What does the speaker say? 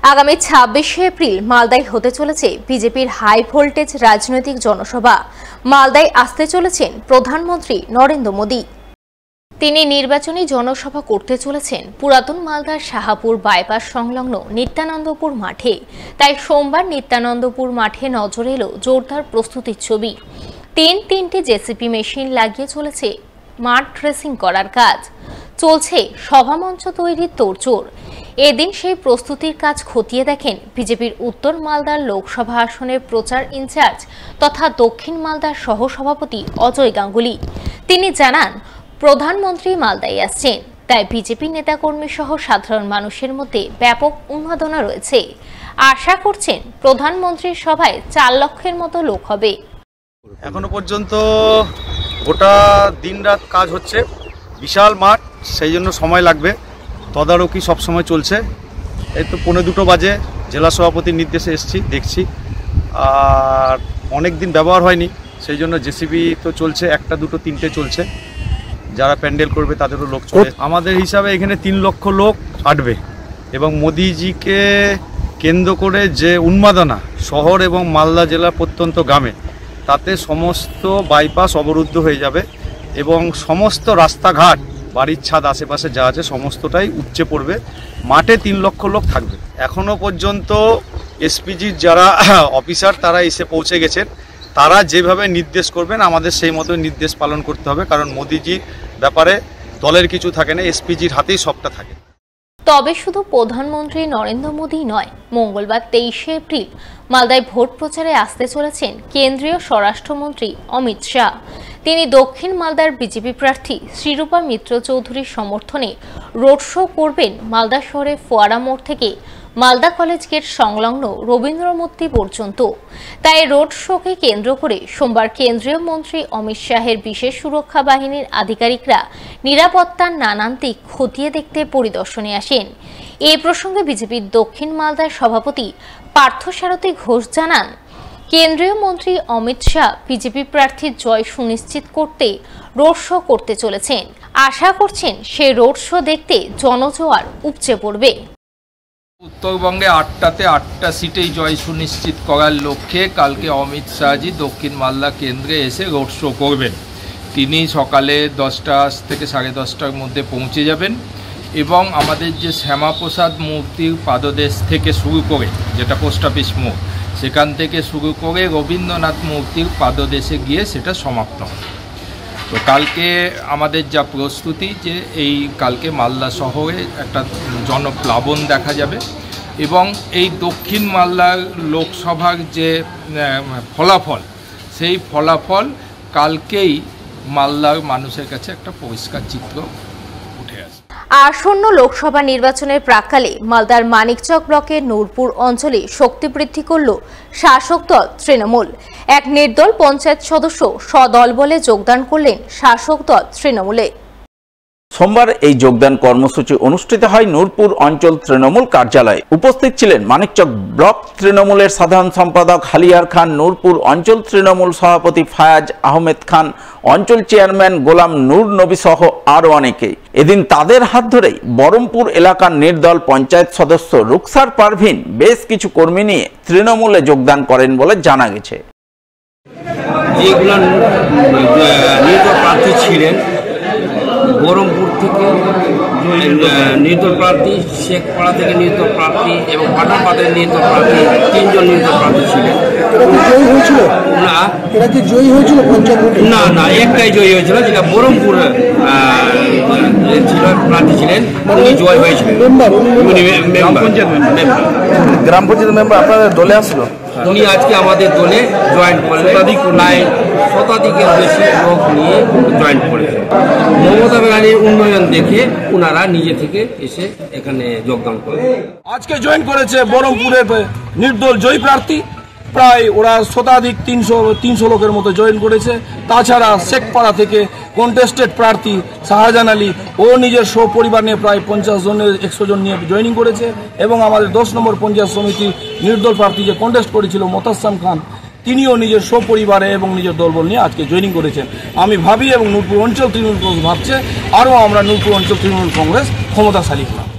আগামী 26শে এপ্রিল মালদায় হতে চলেছে বিজেপির হাই ভোল্টেজ রাজনৈতিক জনসভা। মালদায় আসতে চলেছেন প্রধানমন্ত্রী নরেন্দ্র মোদী। তিনি নির্বাচনী জনসভা করতে চলেছেন পুরাতন মালদার শাহাপুর বাইপাস সংলগ্ন নিত্যানন্দপুর মাঠে। তাই সোমবার নিত্যানন্দপুর মাঠে নজরে এলো জোরদার প্রস্তুতির ছবি। তিনটি জেসিপি মেশিন লাগিয়ে চলেছে মাঠ ড্রেসিং করার কাজ। চলছে সভামঞ্চ তৈরির তোড়জোড়। এদিন সেই প্রস্তুতির কাজ খতিয়ে দেখেন বিজেপির উত্তর মালদার লোকসভা আসনের প্রচার ইনচার্জ তথা দক্ষিণ মালদার সহসভাপতি অজয় গাঙ্গুলি। তিনি জানান, প্রধানমন্ত্রী মালদায় আসছেন, তাই বিজেপি নেতাকর্মী সহ সাধারণ মানুষের মধ্যে ব্যাপক উন্মাদনা রয়েছে। আশা করছেন প্রধানমন্ত্রীর সভায় 4 লক্ষের মতো লোক হবে। এখনো পর্যন্ত গোটা দিনরাত কাজ হচ্ছে, বিশাল মাঠ, সেই জন্য সময় লাগবে। তদারকি সবসময় চলছে। এই তো 1:45 বাজে জেলা সভাপতির নির্দেশে এসেছি, দেখছি। আর অনেক দিন ব্যবহার হয়নি, সেই জন্য জেসিবি তো চলছে, 1, 2, 3টে চলছে। যারা প্যান্ডেল করবে তাদেরও লোক চলে। আমাদের হিসাবে এখানে 3 লক্ষ লোক আটবে। এবং মোদিজিকে কেন্দ্র করে যে উন্মাদনা শহর এবং মালদা জেলার প্রত্যন্ত গ্রামে, তাতে সমস্ত বাইপাস অবরুদ্ধ হয়ে যাবে এবং সমস্ত রাস্তাঘাট, বাড়ির ছাদ, আশেপাশে যা আছে সমস্তটাই উপচে পড়বে। মাঠে 3 লক্ষ লোক থাকবে। এখনো পর্যন্ত এসপিজির যারা অফিসার তারা এসে পৌঁছে গেছেন। তারা যেভাবে নির্দেশ করবেন আমাদের সেই মতো নির্দেশ পালন করতে হবে, কারণ মোদিজির ব্যাপারে দলের কিছু থাকে না, এসপিজির হাতেই সবটা থাকে। তবে শুধু প্রধানমন্ত্রী নরেন্দ্র মোদী নয়, মঙ্গলবার 23শে এপ্রিল মালদায় ভোট প্রচারে আসতে চলেছেন কেন্দ্রীয় স্বরাষ্ট্রমন্ত্রী অমিত শাহ। তিনি দক্ষিণ মালদার বিজেপি প্রার্থী শ্রীরূপা মিত্র চৌধুরীর সমর্থনে রোড শো করবেন মালদা শহরে ফোয়ারা মোড় থেকে মালদা কলেজ গেট সংলগ্ন রবীন্দ্র মূর্তি পর্যন্ত। তাই রোড শোকে কেন্দ্র করে সোমবার কেন্দ্রীয় মন্ত্রী অমিত শাহের বিশেষ সুরক্ষা বাহিনীর আধিকারিকরা নিরাপত্তার নানান দিক খতিয়ে দেখতে পরিদর্শনে আসেন। এ প্রসঙ্গে বিজেপির দক্ষিণ মালদার সভাপতি পার্থসারথী ঘোষ জানান, কেন্দ্রীয় মন্ত্রী অমিত শাহ বিজেপি প্রার্থীর জয় সুনিশ্চিত করতে রোড শো করতে চলেছেন। আশা করছেন সেই রোড শো দেখতে জনজোয়ার উপচে পড়বে। উত্তরবঙ্গে 8টা সিটেই জয় সুনিশ্চিত করার লক্ষ্যে কালকে অমিত শাহজি দক্ষিণ মালদা কেন্দ্রে এসে রোড শো করবেন। তিনি সকালে 10টা থেকে 10:30টার মধ্যে পৌঁছে যাবেন এবং আমাদের যে শ্যামাপ্রসাদ মূর্তির পাদদেশ থেকে শুরু করে, যেটা পোস্ট অফিস মোড়, সেখান থেকে শুরু করে রবীন্দ্রনাথ মূর্তির পাদদেশে গিয়ে সেটা সমাপ্ত হবে। তো কালকে আমাদের যা প্রস্তুতি, যে এই কালকে মালদা শহরে একটা জনপ্লাবন দেখা যাবে এবং এই দক্ষিণ মালদার লোকসভার যে ফলাফল, সেই ফলাফল কালকেই মালদার মানুষের কাছে একটা পরিষ্কার চিত্র উঠে আসবে। আসন্ন লোকসভা নির্বাচনের প্রাক্কালে মালদার মানিকচক ব্লকের নূরপুর অঞ্চলে শক্তি বৃদ্ধি করল শাসক দল তৃণমূল। এক নির্দল পঞ্চায়েত সদস্য সদলবলে যোগদান করলেন শাসক দল তৃণমূলে। সোমবার এই যোগদান কর্মসূচি অনুষ্ঠিত হয় নূরপুর অঞ্চল তৃণমূল কার্যালয়ে। উপস্থিত ছিলেন মানিকচক ব্লক তৃণমূলের সাধারণ সম্পাদক হালিয়ার খান, নূরপুর অঞ্চল তৃণমূল সভাপতি ফায়াজ আহমেদ খান, অঞ্চল চেয়ারম্যান গোলাম নূর নবী সহ আরও অনেকেই। এদিন তাদের হাত ধরেই বরমপুর এলাকার নির্দল পঞ্চায়েত সদস্য রুকসার পারভিন বেশ কিছু কর্মী নিয়ে তৃণমূলে যোগদান করেন বলে জানা গেছে। যেগুলো নির্দল প্রার্থী ছিলেন, বহরমপুর থেকে নির্দল প্রার্থী, শেখপাড়া থেকে নির্দল প্রার্থী এবং পাটাপাতের নির্দল প্রার্থী, 3 জন নির্দল প্রার্থী ছিলেন। জয়ী হয়েছিল না? এরা কি জয়ী হয়েছিল পঞ্চায়েত? না, একটাই জয়ী হয়েছিল, যেটা বহরমপুর প্রার্থী ছিলেন, উনি জয় হয়েছিলেন। গ্রাম পঞ্চায়েত মেম্বার আপনাদের দলে আসলো? উনি আজকে আমাদের দলে জয়েন্ট করলেন। প্রায় 100 বেশি লোক নিয়ে জয়েন্ট করেছেন। মমতা ব্যানার্জির উন্নয়ন দেখে ওনারা নিজে থেকে এসে এখানে যোগদান করেন। আজকে জয়েন করেছে বহরমপুরের নির্দল জয়ী প্রার্থী, প্রায় ওরা 300 লোকের মতো জয়েন করেছে। তাছাড়া শেখপাড়া থেকে কন্টেস্টেড প্রার্থী শাহজাহান আলী, ও নিজের পরিবার নিয়ে প্রায় 50 জনের 100 জন নিয়ে জয়েনিং করেছে। এবং আমাদের 10 নম্বর পঞ্চায়েত সমিতি নির্দল প্রার্থী যে কন্টেস্ট করেছিল মোতাসাম খান, তিনিও নিজের পরিবারে এবং নিজের দলবল নিয়ে আজকে জয়েনিং করেছেন। আমি ভাবি এবং নূরপুর অঞ্চল তৃণমূল কংগ্রেস ভাবছে আরও আমরা নূরপুর অঞ্চল তৃণমূল কংগ্রেস ক্ষমতাশালী হলাম।